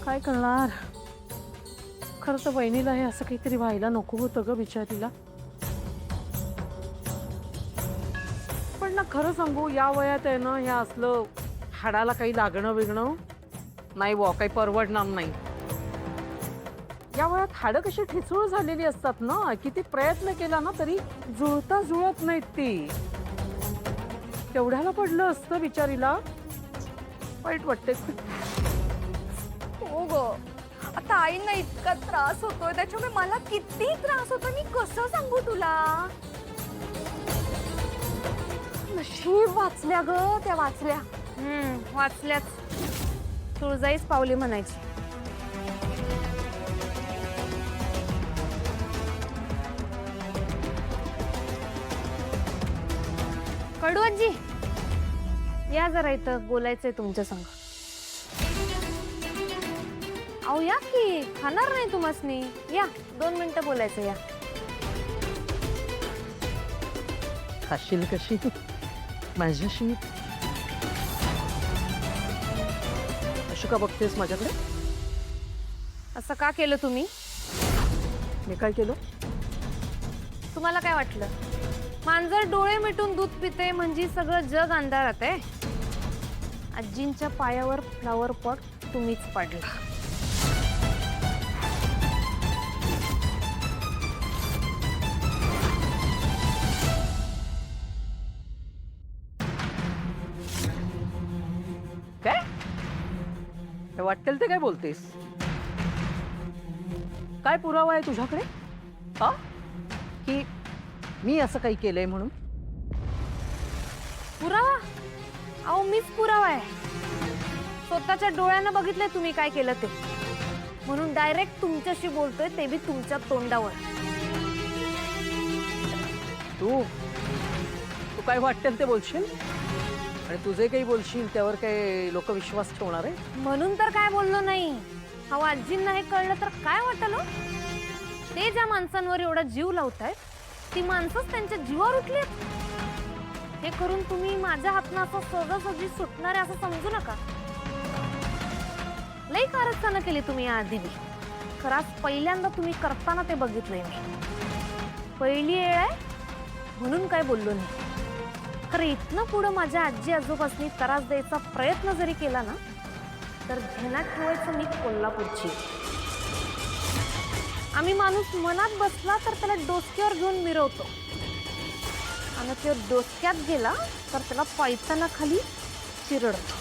काय करणार? खरं तर वहिनीला हे असं काहीतरी व्हायला नको होतं ग बिचारीला. पण ना खरं सांगू, या वयात आहे ना हे असलं हाडाला काही लागणं बिगणं नाही बुवा, काही परवडणार नाही. या वयात हाडं कशी ठिसूळ झालेली असतात ना, किती प्रयत्न केला ना तरी जुळता जुळत नाहीत ती. केवढ्याला पडलं असतं बिचारीला. वाईट वाटते. हो ग, आता आईंना इतका त्रास होतोय, त्याच्यामुळे मला किती त्रास होतो, मी कसं सांगू तुला. नशीब वाचल्या ग, त्या वाचल्या. वाचल्याच. तुळजाईच पावली म्हणायची. कडू आजी, या जरा इथं बोलायचंय तुमच्या संग. अहो या की, खाणार नाही तुम्हासनी. या 2 मिनिटं बोलायचं. या खाशील कशी माझ्याशी? अशी का बघतेस माझ्याकडे? असं का केलं तुम्ही? मी काय केलं? तुम्हाला काय वाटलं, मांजर डोळे मिटून दूध पिते म्हणजे सगळं जग अंधारात आहे? आजींच्या पायावर फ्लावर पॉट तुम्हीच पडला. काय वाटेल ते काय बोलतेस? काय पुरावा आहे तुझ्याकडे? हा, की मी असं काही केलंय म्हणून? पुरावा? अहो मीच पुरावा आहे. स्वतःच्या डोळ्यानं बघितलंय तुम्ही काय केलं ते, म्हणून डायरेक्ट तुमच्याशी बोलतोय, ते बी तुमच्या तोंडावर. तू तू काय वाटेल ते बोलशील आणि तुझे काही बोलशील त्यावर काय लोक विश्वास ठेवणार आहे? म्हणून तर काय बोललो नाही. अहो आजींना हे कळलं तर काय वाटलं? ते ज्या माणसांवर एवढा जीव लावतायत, ती माणसंच त्यांच्या जीवावर उठलीत. हे करून तुम्ही माझ्या हातनं असं सहजासहजी सुटणारे असं समजू नका. लई कारस्थानं केली तुम्ही या आधी बी. खराच पहिल्यांदा तुम्ही करताना ते बघितलंय मी. पहिली वेळ आहे म्हणून काय बोललो नाही. खरं इथनं पुढं माझ्या आजी आजोबांनी त्रास द्यायचा प्रयत्न जरी केला ना, तर ध्यानात ठेवायचं मी कोल्हापूरची. आम्ही माणूस मनात बसला तर त्याला डोसक्यावर घेऊन मिरवतो, आणि तो डोसक्यात गेला तर त्याला पायताना खाली चिरडतो.